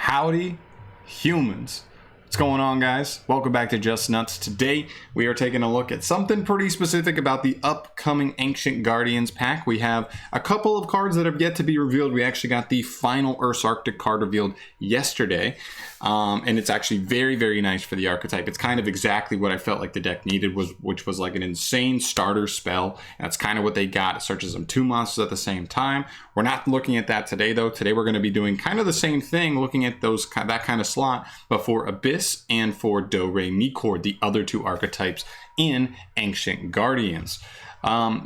Howdy, humans. What's going on, guys? Welcome back to Just Nuts. Today, we are taking a look at something pretty specific about the upcoming Ancient Guardians pack. We have a couple of cards that have yet to be revealed. We actually got the final Earth's Arctic card revealed yesterday, and it's actually very, very nice for the archetype. It's kind of exactly what I felt like the deck needed, which was like an insane starter spell. And that's kind of what they got. It searches them two monsters at the same time. We're not looking at that today, though. Today, we're going to be doing kind of the same thing, looking at that kind of slot, but for Abyss and for Do Re Mi Chord, the other two archetypes in Ancient Guardians.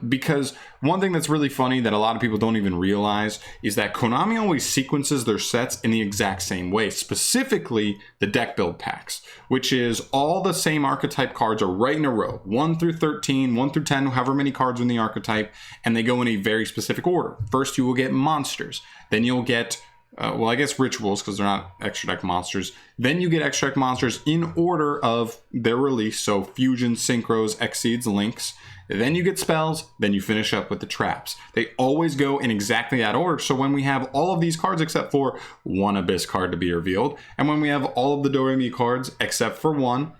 Because one thing that's really funny that a lot of people don't even realize is that Konami always sequences their sets in the exact same way, specifically the deck build packs, which is all the same archetype cards are right in a row, 1 through 13, 1 through 10, however many cards in the archetype, and they go in a very specific order. First, you will get monsters, then you'll get well, I guess rituals, because they're not extra deck monsters. Then you get extra deck monsters in order of their release. So fusion, synchros, exceeds, links. Then you get spells. Then you finish up with the traps. They always go in exactly that order. So when we have all of these cards except for one Abyss card to be revealed, and when we have all of the Do Re Mi cards except for one,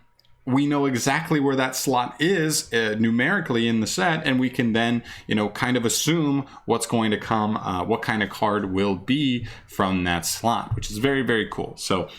we know exactly where that slot is numerically in the set, and we can then, kind of assume what's going to come, what kind of card will be from that slot, which is very, very cool. So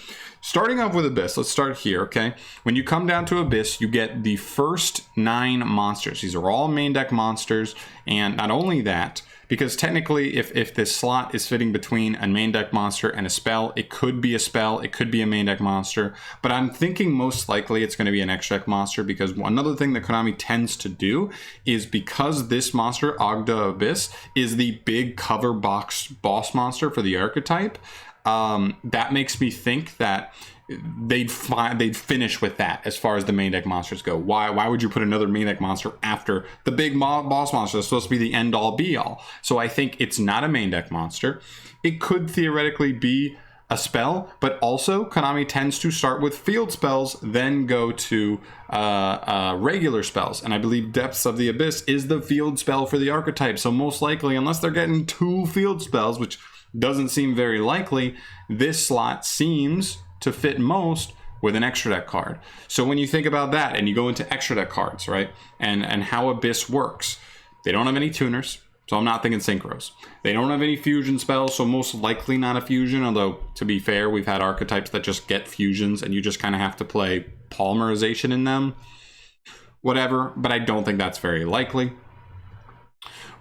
starting off with Abyss, let's start here, okay? When you come down to Abyss, you get the first 9 monsters. These are all main deck monsters, and not only that, because technically, if this slot is fitting between a main deck monster and a spell, it could be a spell, it could be a main deck monster, but I'm thinking most likely it's going to be an extra deck monster, because another thing that Konami tends to do is, because this monster, Ogda Abyss, is the big cover box boss monster for the archetype, that makes me think that they'd finish with that as far as the main deck monsters go. Why would you put another main deck monster after the big boss monster that's supposed to be the end all be all? So I think it's not a main deck monster. It could theoretically be a spell, but also Konami tends to start with field spells, then go to regular spells. And I believe Depths of the Abyss is the field spell for the archetype. So most likely, unless they're getting 2 field spells, which doesn't seem very likely, this slot seems to fit most with an extra deck card. So when you think about that and you go into extra deck cards, right, and how Abyss works, they don't have any tuners, so I'm not thinking synchros. They don't have any fusion spells, so most likely not a fusion, although to be fair, we've had archetypes that just get fusions and you just kind of have to play polymerization in them. Whatever, but I don't think that's very likely.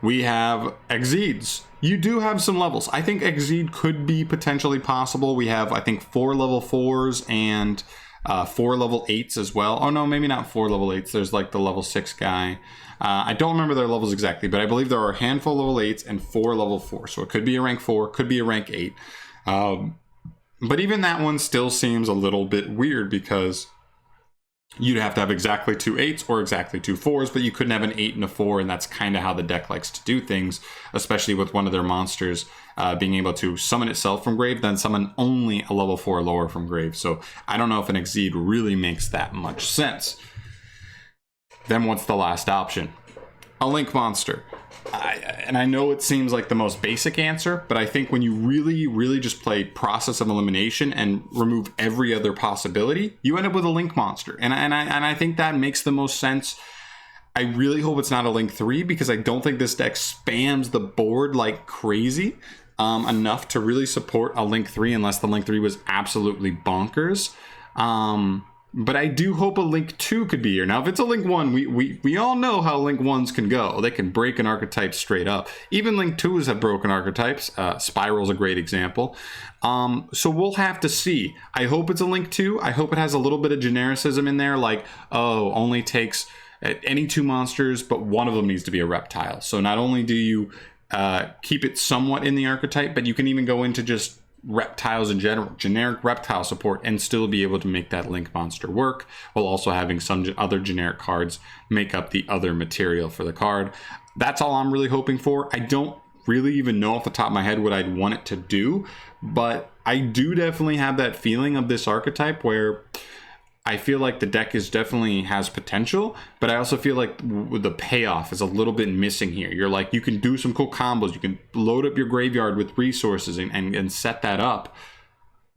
We have Exceeds. You do have some levels. I think Exceed could be potentially possible. We have, I think, 4 level 4s and 4 level 8s as well. Oh no, maybe not 4 level 8s. There's like the level 6 guy. I don't remember their levels exactly, but I believe there are a handful of level 8s and 4 level 4s. So it could be a rank 4, could be a rank 8. But even that one still seems a little bit weird, because you'd have to have exactly 2 8s or exactly 2 4s, but you couldn't have an 8 and a 4, and that's kind of how the deck likes to do things, especially with one of their monsters being able to summon itself from grave, then summon only a level 4 lower from grave. So I don't know if an Exceed really makes that much sense. Then what's the last option? A Link monster. And I know it seems like the most basic answer, but I think when you really, really just play Process of Elimination and remove every other possibility, you end up with a Link monster. And I think that makes the most sense. I really hope it's not a Link 3, because I don't think this deck spams the board like crazy enough to really support a Link 3, unless the Link 3 was absolutely bonkers. But I do hope a Link 2 could be here. Now, if it's a Link 1, we all know how Link 1s can go. They can break an archetype straight up. Even Link 2s have broken archetypes. Spiral's a great example. So we'll have to see. I hope it's a Link 2. I hope it has a little bit of genericism in there, like, oh, only takes any 2 monsters, but one of them needs to be a reptile. So not only do you keep it somewhat in the archetype, but you can even go into just reptiles in general, generic reptile support, and still be able to make that Link monster work, while also having some other generic cards make up the other material for the card. That's all I'm really hoping for. I don't really even know off the top of my head what I'd want it to do, but I do definitely have that feeling of this archetype where I feel like the deck definitely has potential, but I also feel like the payoff is a little bit missing here. You're like, you can do some cool combos. You can load up your graveyard with resources and set that up.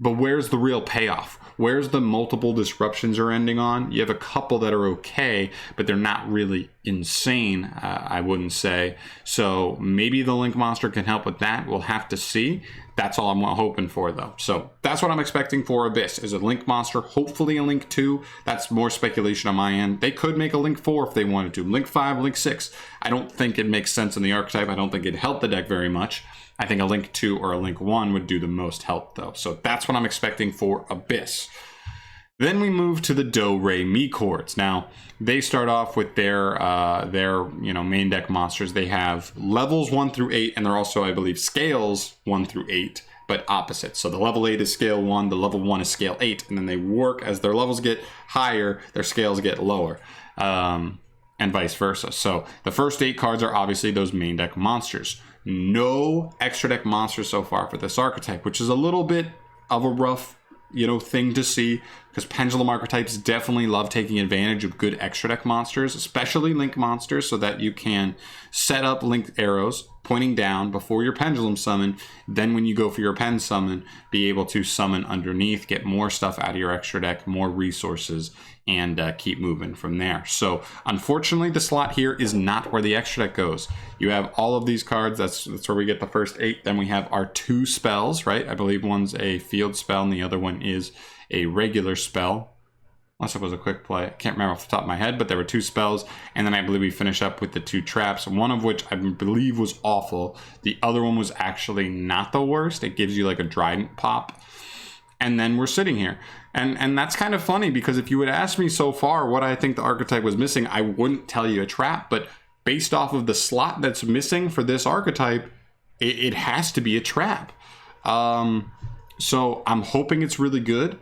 But where's the real payoff? Where's the multiple disruptions are ending on? You have a couple that are okay, but they're not really insane, I wouldn't say. So maybe the Link Monster can help with that. We'll have to see. That's all I'm hoping for, though. So that's what I'm expecting for Abyss, is a Link Monster, hopefully a Link 2. That's more speculation on my end. They could make a Link 4 if they wanted to. Link 5, Link 6. I don't think it makes sense in the archetype. I don't think it'd help the deck very much. I think a Link 2 or a Link 1 would do the most help, though. So that's what I'm expecting for Abyss. Then we move to the Do Re Mi chords. Now, they start off with their main deck monsters. They have levels 1 through 8, and they're also, I believe, scales 1 through 8, but opposite. So the level 8 is scale 1, the level 1 is scale 8, and then they work as their levels get higher, their scales get lower. And vice versa. So the first 8 cards are obviously those main deck monsters. No extra deck monsters so far for this archetype, which is a little bit of a rough, thing to see, because pendulum archetypes definitely love taking advantage of good extra deck monsters, especially link monsters, so that you can set up link arrows pointing down before your pendulum summon. Then when you go for your pen summon, be able to summon underneath, get more stuff out of your extra deck, more resources, and keep moving from there. So unfortunately, the slot here is not where the extra deck goes. You have all of these cards. That's where we get the first 8. Then we have our 2 spells, right? I believe one's a field spell and the other one is a regular spell. Unless it was a quick play. I can't remember off the top of my head, but there were 2 spells. And then I believe we finish up with the 2 traps, one of which I believe was awful. The other one was actually not the worst. It gives you like a Trident pop. And then we're sitting here. And that's kind of funny, because if you would ask me so far what I think the archetype was missing, I wouldn't tell you a trap. But based off of the slot that's missing for this archetype, it has to be a trap. So I'm hoping it's really good.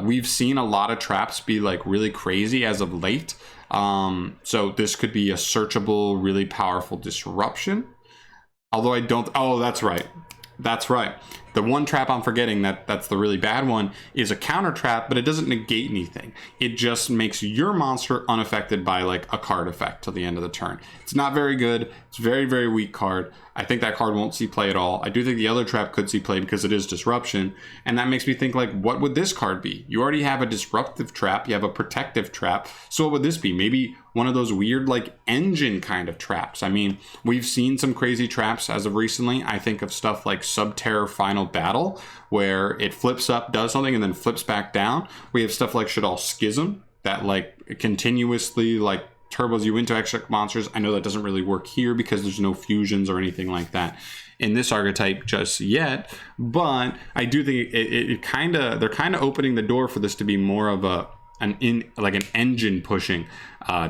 We've seen a lot of traps be like really crazy as of late. So this could be a searchable, really powerful disruption. Although I don't... Oh, that's right. That's right. The one trap I'm forgetting, that's the really bad one, is a counter trap, but it doesn't negate anything. It just makes your monster unaffected by like a card effect till the end of the turn. It's not very good. It's a very, very weak card. I think that card won't see play at all. I do think the other trap could see play because it is disruption. And that makes me think, like, what would this card be? You already have a disruptive trap. You have a protective trap. So what would this be? Maybe one of those weird, like, engine kind of traps. I mean, we've seen some crazy traps as of recently. I think of stuff like Subterror Final Battle, where it flips up, does something, and then flips back down. We have stuff like Shaddoll Schism that, like, continuously, like, turbos you into extra monsters. I know that doesn't really work here because there's no fusions or anything like that in this archetype just yet, but I do think they're kind of opening the door for this to be more of an engine pushing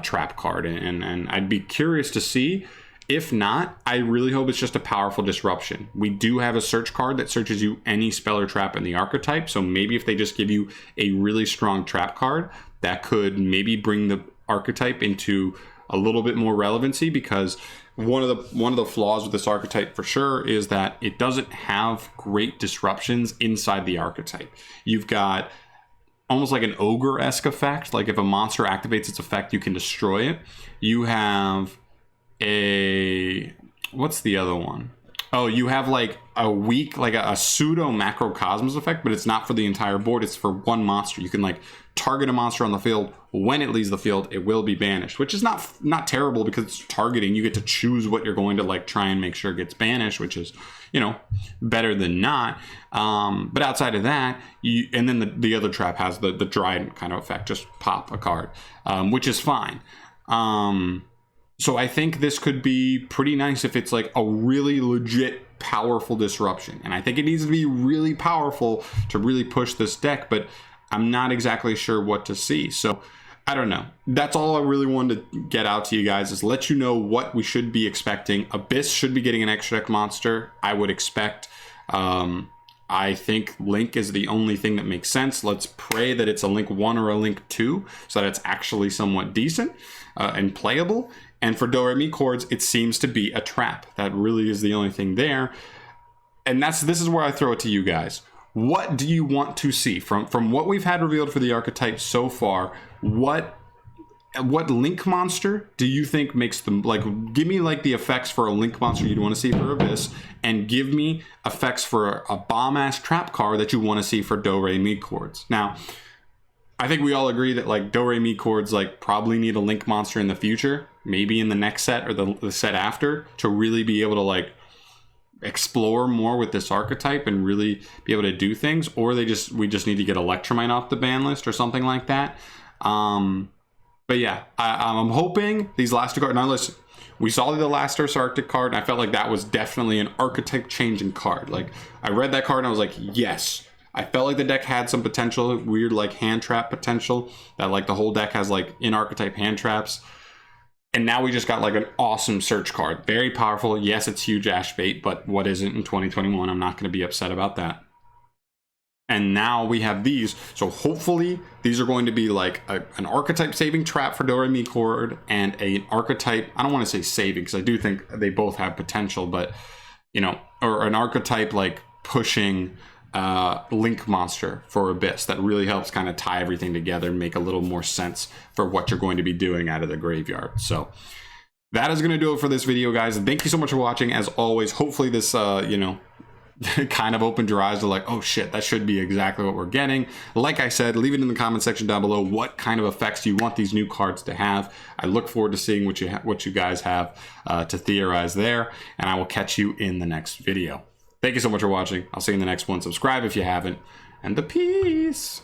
trap card, and I'd be curious to see. If not, I really hope it's just a powerful disruption. We do have a search card that searches you any spell or trap in the archetype, so maybe if they just give you a really strong trap card, that could maybe bring the archetype into a little bit more relevancy, because one of the flaws with this archetype for sure is that it doesn't have great disruptions inside the archetype. You've got almost like an ogre-esque effect, like if a monster activates its effect, you can destroy it. You have what's the other one? Oh, you have like a weak, like a pseudo macrocosmos effect, but it's not for the entire board. It's for one monster. You can like target a monster on the field. When it leaves the field, it will be banished, which is not terrible because it's targeting. You get to choose what you're going to like try and make sure it gets banished, which is, better than not. But outside of that, and then the other trap has the Trident kind of effect. Just pop a card, which is fine. So I think this could be pretty nice if it's like a really legit powerful disruption. And I think it needs to be really powerful to really push this deck, but I'm not exactly sure what to see. So I don't know. That's all I really wanted to get out to you guys, is let you know what we should be expecting. Abyss should be getting an extra deck monster, I would expect. I think Link is the only thing that makes sense. Let's pray that it's a Link 1 or a Link 2 so that it's actually somewhat decent and playable. And for Do Re Mi chords, it seems to be a trap. That really is the only thing there. And this is where I throw it to you guys. What do you want to see from what we've had revealed for the archetype so far? What what Link monster do you think makes them, like, give me like the effects for a Link monster you'd want to see for Abyss, and give me effects for a bomb ass trap card that you want to see for Do-Re-Mi chords. Now, I think we all agree that like Do-Re-Mi chords like probably need a Link monster in the future, maybe in the next set or the set after, to really be able to like explore more with this archetype and really be able to do things. Or we just need to get Electromite off the ban list or something like that. But yeah, I'm hoping these last two cards. Now listen, we saw the last Arctic card, and I felt like that was definitely an archetype changing card. Like, I read that card and I was like, yes. I felt like the deck had some potential, weird like hand trap potential, that like the whole deck has like in archetype hand traps. And now we just got like an awesome search card. Very powerful. Yes, it's huge ash bait, but what isn't in 2021? I'm not going to be upset about that. And now we have these. So hopefully these are going to be like an archetype saving trap for Do-Re-Mi chord, and an archetype, I don't want to say saving because I do think they both have potential, but you know, or an archetype like pushing Link monster for Abyss that really helps kind of tie everything together and make a little more sense for what you're going to be doing out of the graveyard. So that is going to do it for this video, guys. And thank you so much for watching. As always, hopefully this, you know, kind of opened your eyes to like, oh shit, that should be exactly what we're getting. Like I said, leave it in the comment section down below. What kind of effects do you want these new cards to have? I look forward to seeing what you guys have to theorize there, and I will catch you in the next video. Thank you so much for watching. I'll see you in the next one. Subscribe if you haven't, and the peace.